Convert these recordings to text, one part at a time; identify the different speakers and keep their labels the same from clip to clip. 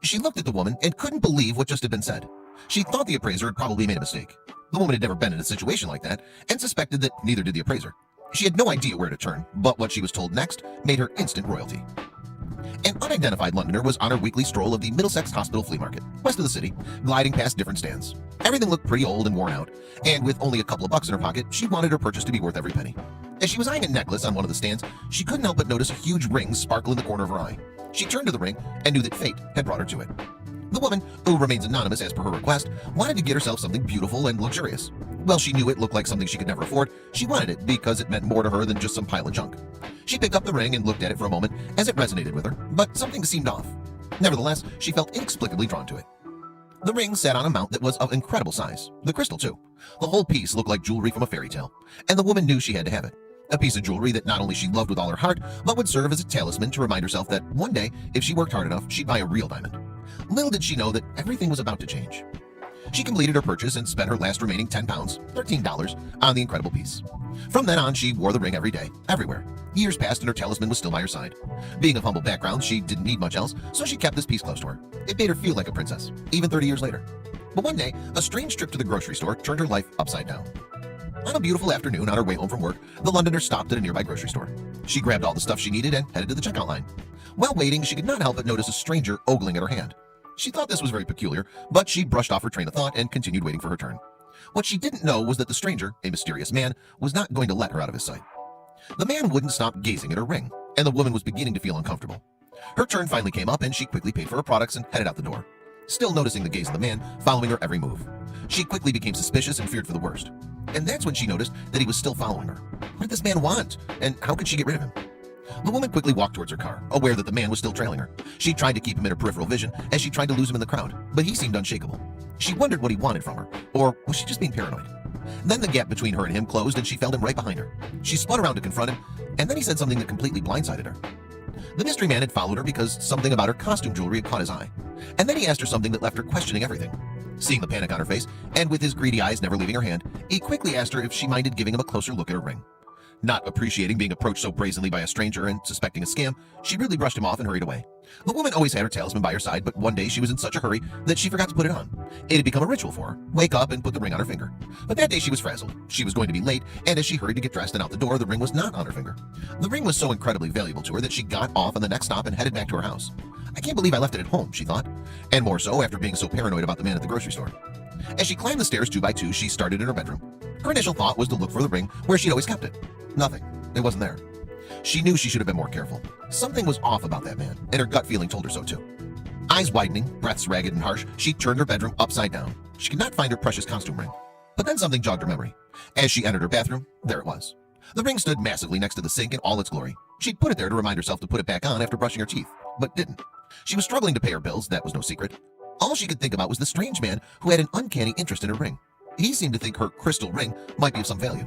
Speaker 1: She looked at the woman and couldn't believe what just had been said. She thought the appraiser had probably made a mistake. The woman had never been in a situation like that and suspected that neither did the appraiser. She had no idea where to turn, but what she was told next made her instant royalty. An unidentified Londoner was on her weekly stroll of the Middlesex Hospital Flea Market, west of the city, gliding past different stands. Everything looked pretty old and worn out, and with only a couple of bucks in her pocket, she wanted her purchase to be worth every penny. As she was eyeing a necklace on one of the stands, she couldn't help but notice a huge ring sparkle in the corner of her eye. She turned to the ring and knew that fate had brought her to it. The woman, who remains anonymous as per her request, wanted to get herself something beautiful and luxurious. Well, she knew it looked like something she could never afford. She wanted it because it meant more to her than just some pile of junk. She picked up the ring and looked at it for a moment as it resonated with her, but something seemed off. Nevertheless, she felt inexplicably drawn to it. The ring sat on a mount that was of incredible size, the crystal too. The whole piece looked like jewelry from a fairy tale, and the woman knew she had to have it. A piece of jewelry that not only she loved with all her heart, but would serve as a talisman to remind herself that one day, if she worked hard enough, she'd buy a real diamond. Little did she know that everything was about to change. She completed her purchase and spent her last remaining £10, $13, on the incredible piece. From then on, she wore the ring every day, everywhere. Years passed and her talisman was still by her side. Being of humble background, she didn't need much else, so she kept this piece close to her. It made her feel like a princess, even 30 years later. But one day, a strange trip to the grocery store turned her life upside down. On a beautiful afternoon on her way home from work, the Londoner stopped at a nearby grocery store. She grabbed all the stuff she needed and headed to the checkout line. While waiting, she could not help but notice a stranger ogling at her hand. She thought this was very peculiar, but she brushed off her train of thought and continued waiting for her turn. What she didn't know was that the stranger, a mysterious man, was not going to let her out of his sight. The man wouldn't stop gazing at her ring, and the woman was beginning to feel uncomfortable. Her turn finally came up and she quickly paid for her products and headed out the door, still noticing the gaze of the man following her every move. She quickly became suspicious and feared for the worst. And that's when she noticed that he was still following her. What did this man want, and how could she get rid of him? The woman quickly walked towards her car, aware that the man was still trailing her. She tried to keep him in her peripheral vision as she tried to lose him in the crowd, but he seemed unshakable. She wondered what he wanted from her, or was she just being paranoid? Then the gap between her and him closed and she felt him right behind her. She spun around to confront him, and then he said something that completely blindsided her. The mystery man had followed her because something about her costume jewelry had caught his eye. And then he asked her something that left her questioning everything. Seeing the panic on her face, and with his greedy eyes never leaving her hand, he quickly asked her if she minded giving him a closer look at her ring. Not appreciating being approached so brazenly by a stranger and suspecting a scam, she rudely brushed him off and hurried away. The woman always had her talisman by her side, but one day she was in such a hurry that she forgot to put it on. It had become a ritual for her. Wake up and put the ring on her finger. But that day she was frazzled. She was going to be late, and as she hurried to get dressed and out the door, the ring was not on her finger. The ring was so incredibly valuable to her that she got off on the next stop and headed back to her house. I can't believe I left it at home, she thought, and more so after being so paranoid about the man at the grocery store. As she climbed the stairs 2 by 2, she started in her bedroom. Her initial thought was to look for the ring where she'd always kept it. Nothing. It wasn't there. She knew she should have been more careful. Something was off about that man, and her gut feeling told her so too. Eyes widening, breaths ragged and harsh, she turned her bedroom upside down. She could not find her precious costume ring. But then something jogged her memory. As she entered her bathroom, there it was. The ring stood massively next to the sink in all its glory. She'd put it there to remind herself to put it back on after brushing her teeth, but didn't. She was struggling to pay her bills, that was no secret. All she could think about was the strange man who had an uncanny interest in her ring. He seemed to think her crystal ring might be of some value.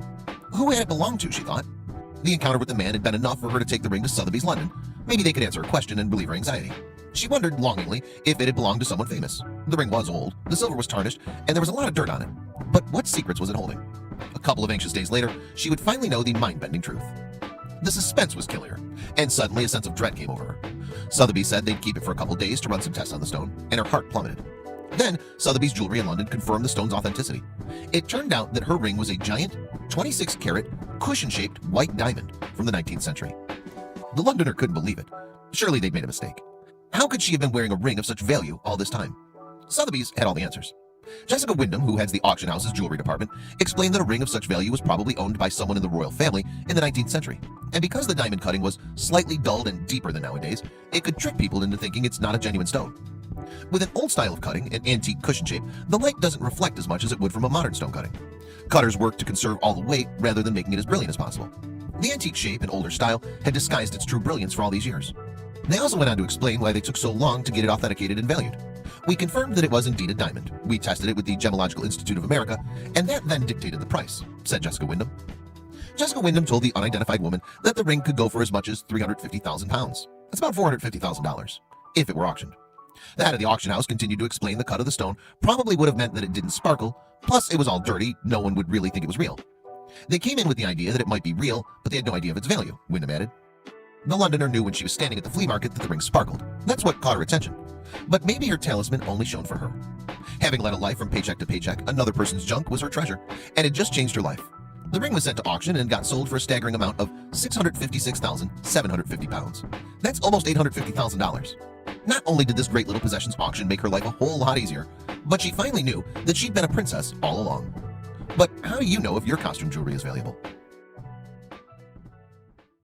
Speaker 1: Who had it belonged to, she thought. The encounter with the man had been enough for her to take the ring to Sotheby's London. Maybe they could answer her question and relieve her anxiety. She wondered longingly if it had belonged to someone famous. The ring was old, the silver was tarnished, and there was a lot of dirt on it. But what secrets was it holding? A couple of anxious days later, she would finally know the mind-bending truth. The suspense was killing her, and suddenly a sense of dread came over her. Sotheby's said they'd keep it for a couple days to run some tests on the stone, and her heart plummeted. Then, Sotheby's Jewelry in London confirmed the stone's authenticity. It turned out that her ring was a giant, 26-carat, cushion-shaped white diamond from the 19th century. The Londoner couldn't believe it. Surely they'd made a mistake. How could she have been wearing a ring of such value all this time? Sotheby's had all the answers. Jessica Wyndham, who heads the auction house's jewelry department, explained that a ring of such value was probably owned by someone in the royal family in the 19th century. And because the diamond cutting was slightly dulled and deeper than nowadays, it could trick people into thinking it's not a genuine stone. With an old style of cutting, an antique cushion shape, the light doesn't reflect as much as it would from a modern stone cutting. Cutters work to conserve all the weight rather than making it as brilliant as possible. The antique shape and older style had disguised its true brilliance for all these years. They also went on to explain why they took so long to get it authenticated and valued. We confirmed that it was indeed a diamond. We tested it with the Gemological Institute of America, and that then dictated the price, said Jessica Wyndham. Jessica Wyndham told the unidentified woman that the ring could go for as much as £350,000. That's about $450,000, if it were auctioned. The head of the auction house continued to explain the cut of the stone probably would have meant that it didn't sparkle, plus it was all dirty, no one would really think it was real. They came in with the idea that it might be real, but they had no idea of its value, Wyndham added. The Londoner knew when she was standing at the flea market that the ring sparkled. That's what caught her attention. But maybe her talisman only shone for her. Having led a life from paycheck to paycheck, another person's junk was her treasure, and it just changed her life. The ring was sent to auction and got sold for a staggering amount of £656,750. That's almost $850,000. Not only did this great little possessions auction make her life a whole lot easier, but she finally knew that she'd been a princess all along. But how do you know if your costume jewelry is valuable?